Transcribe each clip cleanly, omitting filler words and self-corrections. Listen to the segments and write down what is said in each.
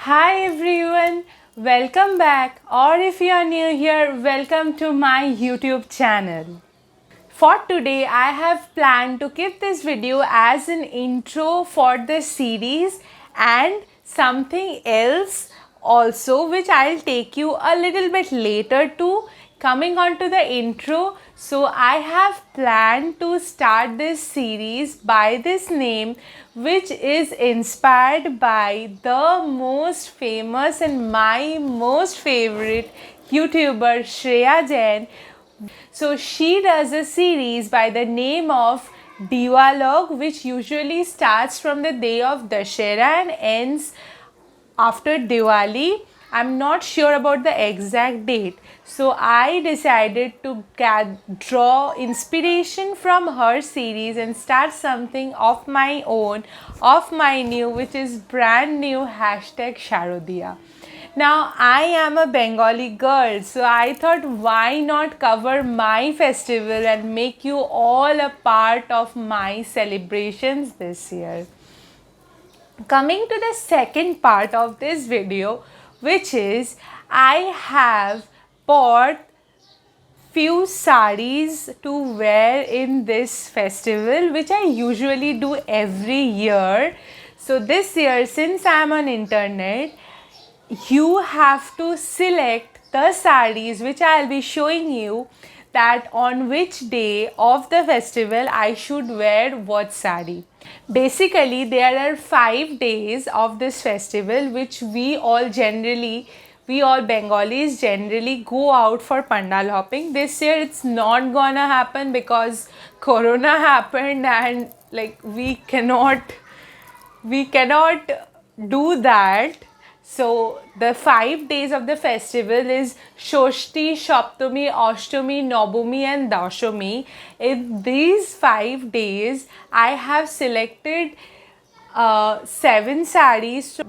Hi everyone, welcome back, or if you are new here, welcome to my YouTube channel. For today, I have planned to keep this video as an intro for the series and something else also, which I'll take you a little bit later to. Coming on to the intro, so I have planned to start this series by this name, which is inspired by the most famous and my most favorite YouTuber Shreya Jain. So she does a series by the name of Diwalog, which usually starts from the day of Dashera and ends after Diwali. I'm not sure about the exact date. So I decided to draw inspiration from her series and start something of my own, of my new, which is brand new hashtag Sharodiya. Now, I am a Bengali girl, so I thought why not cover my festival and make you all a part of my celebrations this year. Coming to the second part of this video, which is I have bought few sarees to wear in this festival, which I usually do every year. So this year, since I am on internet, you have to select the sarees which I'll be showing you, that on which day of the festival I should wear what saree. Basically, there are 5 days of this festival which we all Bengalis generally go out for pandal hopping. This year it's not gonna happen because corona happened and we cannot do that. So the 5 days of the festival is Shoshti, Shaptami, Ashtami, Navami and Dashami. In these 5 days, I have selected 7 sarees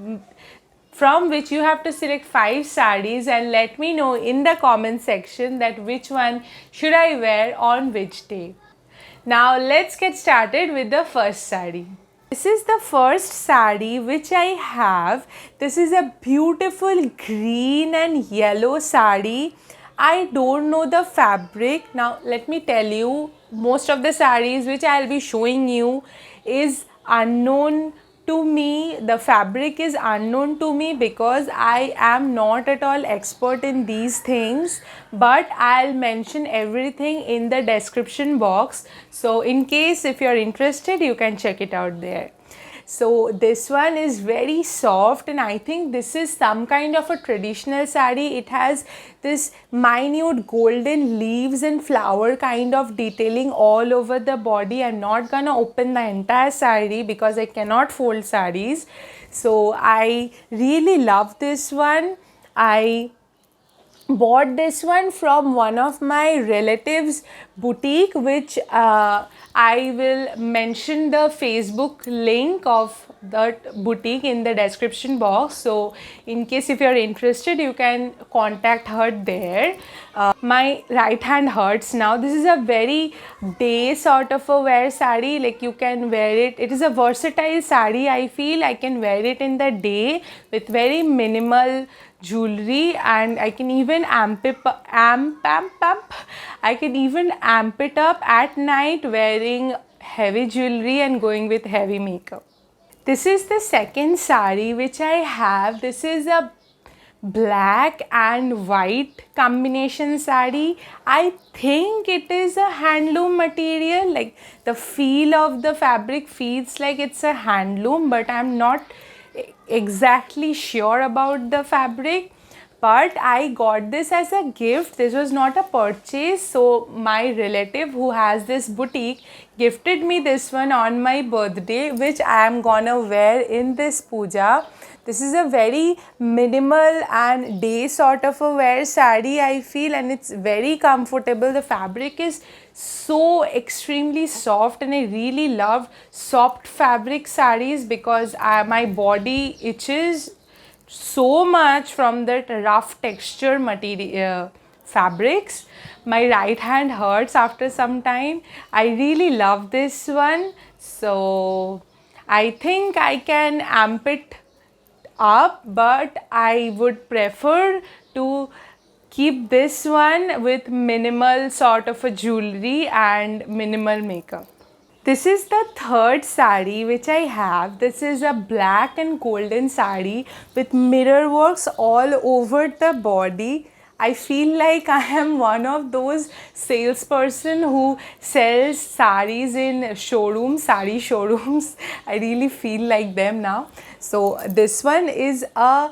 from which you have to select 5 sarees and let me know in the comment section that which one should I wear on which day. Now let's get started with the first saree. This is the first saree which I have. This is a beautiful green and yellow saree. I don't know the fabric. Now let me tell you, most of the sarees which I'll be showing you is unknown to me. The fabric is unknown to me because I am not at all expert in these things, but I'll mention everything in the description box. So in case if you're interested, you can check it out there. So this one is very soft and I think this is some kind of a traditional saree. It has this minute golden leaves and flower kind of detailing all over the body. I'm not gonna open the entire saree because I cannot fold sarees. So I really love this one. I bought this one from one of my relatives' boutique, which I will mention the Facebook link of that boutique in the description box. So in case if you're interested, you can contact her there. My right hand hurts now. This is a very day sort of a wear saree, like you can wear it. It is a versatile saree. I feel I can wear it in the day with very minimal jewelry and I can even amp it up at night wearing heavy jewelry and going with heavy makeup. This is the second saree which I have. This is a black and white combination saree. I think it is a handloom material, like the feel of the fabric feels like it's a handloom, but I'm not exactly sure about the fabric. But I got this as a gift. This was not a purchase. So my relative who has this boutique gifted me this one on my birthday, which I am gonna wear in this puja. This is a very minimal and day sort of a wear saree, I feel, and it's very comfortable. The fabric is so extremely soft and I really love soft fabric sarees because my body itches so much from that rough texture material fabrics. My right hand hurts after some time. I really love this one. So I think I can amp it up, but I would prefer to keep this one with minimal sort of a jewelry and minimal makeup. This is the third sari which I have. This is a black and golden sari with mirror works all over the body. I feel like I am one of those salesperson who sells saris in showrooms, sari showrooms. I really feel like them now. So this one is a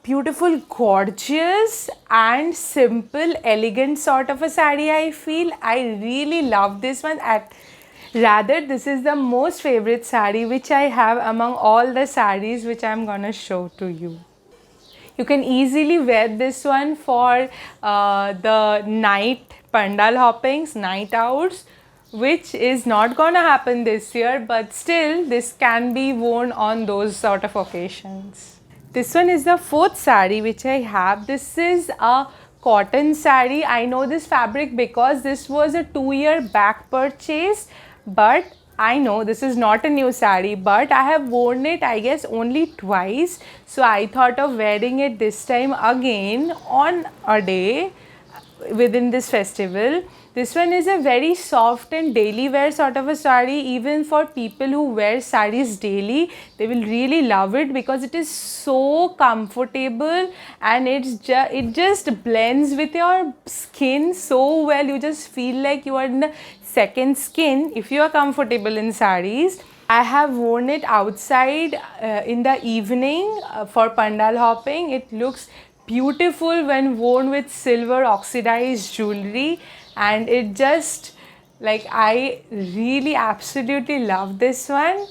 beautiful, gorgeous and simple, elegant sort of a sari. I feel I really love this one. This is the most favorite sari which I have among all the saris which I am gonna show to you. You can easily wear this one for the night pandal hoppings, night outs, which is not gonna happen this year, but still this can be worn on those sort of occasions. This one is the fourth sari which I have. This is a cotton sari. I know this fabric because this was a 2-year back purchase, but I know this is not a new sari, but I have worn it I guess only twice. So I thought of wearing it this time again on a day within this festival. This one is a very soft and daily wear sort of a sari. Even for people who wear saris daily, they will really love it because it is so comfortable and it just blends with your skin so well. You just feel like you are in the second skin if you are comfortable in saris. I have worn it outside in the evening for pandal hopping. It looks beautiful when worn with silver oxidized jewelry, and it just like I really absolutely love this one.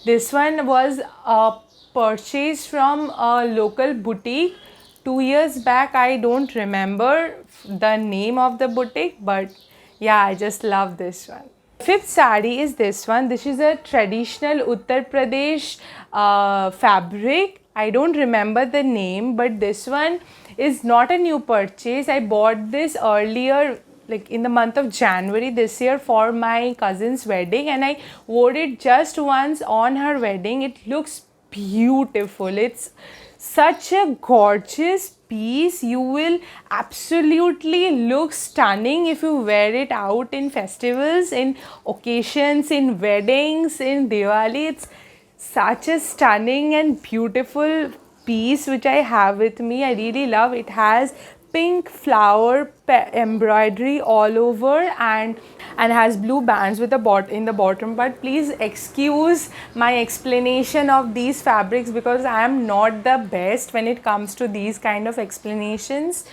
This one was a purchase from a local boutique 2 years back. I don't remember the name of the boutique, but yeah, I just love this one. Fifth sari is this one. This is a traditional Uttar Pradesh fabric. I don't remember the name, but this one is not a new purchase. I bought this earlier, like in the month of January this year, for my cousin's wedding, and I wore it just once on her wedding. It looks beautiful. It's such a gorgeous piece. You will absolutely look stunning if you wear it out in festivals, in occasions, in weddings, in Diwali. It's such a stunning and beautiful piece which I have with me. I really love it. Has pink flower embroidery all over and has blue bands with in the bottom. But please excuse my explanation of these fabrics because I am not the best when it comes to these kind of explanations.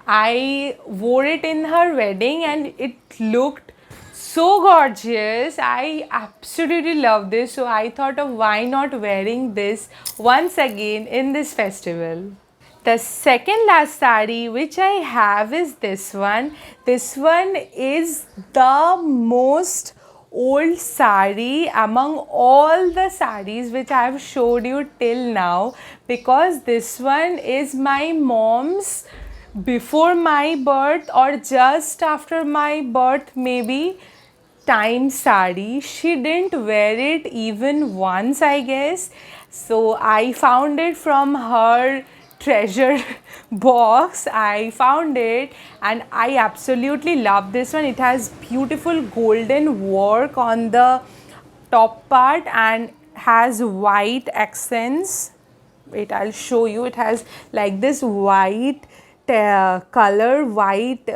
I wore it in her wedding and it looked so gorgeous. I absolutely love this, so I thought of why not wearing this once again in this festival. The second last sari which I have is this one. This one is the most old sari among all the saris which I have showed you till now, because this one is my mom's before my birth or just after my birth maybe time sari. She didn't wear it even once, I guess. So I found it from her treasure box. I found it and I absolutely love this one. It has beautiful golden work on the top part and has white accents. Wait, I'll show you. It has like this white color, white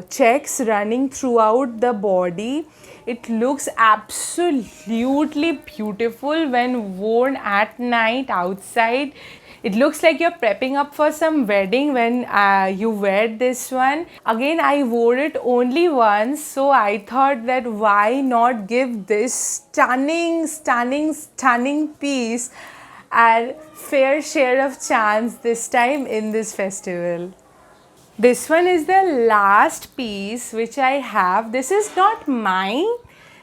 checks running throughout the body. It looks absolutely beautiful when worn at night outside. It looks like you're prepping up for some wedding when you wear this one. Again, I wore it only once, so I thought that why not give this stunning piece a fair share of chance this time in this festival. This one is the last piece which I have. This is not mine.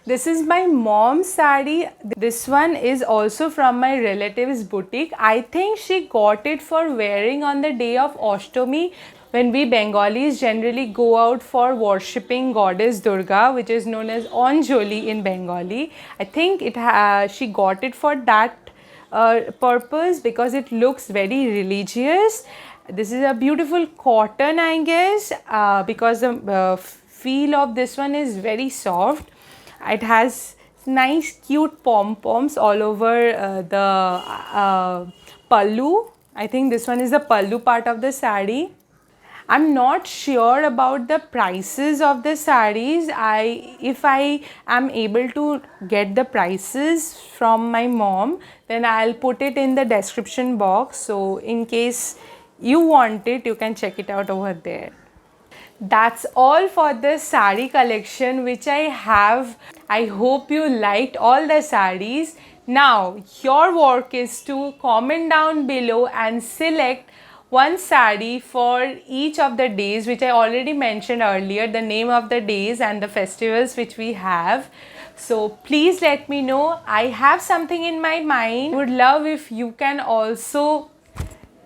This is my mom's sari. This one is also from my relative's boutique. I think she got it for wearing on the day of Ashtami, when we Bengalis generally go out for worshipping goddess Durga, which is known as Anjali in Bengali. I think she got it for that purpose because it looks very religious. This is a beautiful cotton, I guess, because the feel of this one is very soft. It has nice cute pom-poms all over the pallu. I think this one is the pallu part of the sari. I'm not sure about the prices of the sarees. If I am able to get the prices from my mom, then I'll put it in the description box. So in case you want it, you can check it out over there. That's all for the sari collection which I have. I hope you liked all the sarees. Now your work is to comment down below and select one sari for each of the days, which I already mentioned earlier, the name of the days and the festivals which we have. So please let me know. I have something in my mind. Would love if you can also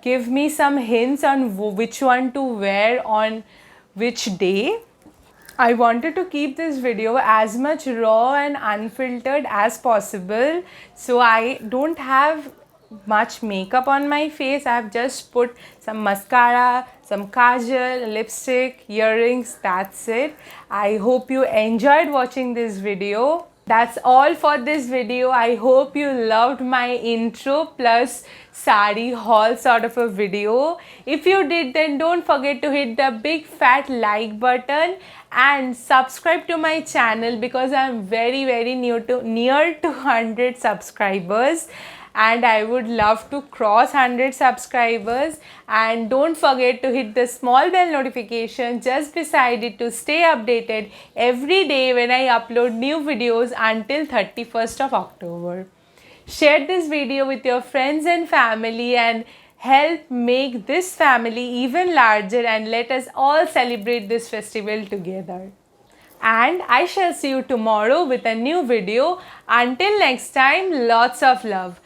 give me some hints on which one to wear on which day. I wanted to keep this video as much raw and unfiltered as possible, so I don't have much makeup on my face. I have just put some mascara, some kajal, lipstick, earrings, that's it. I hope you enjoyed watching this video. That's all for this video. I hope you loved my intro plus sari haul sort of a video. If you did, then don't forget to hit the big fat like button and subscribe to my channel because I'm very near to 100 subscribers and I would love to cross 100 subscribers. And don't forget to hit the small bell notification just beside it to stay updated every day when I upload new videos until 31st of October. Share this video with your friends and family and help make this family even larger, and let us all celebrate this festival together. And I shall see you tomorrow with a new video. Until next time, lots of love.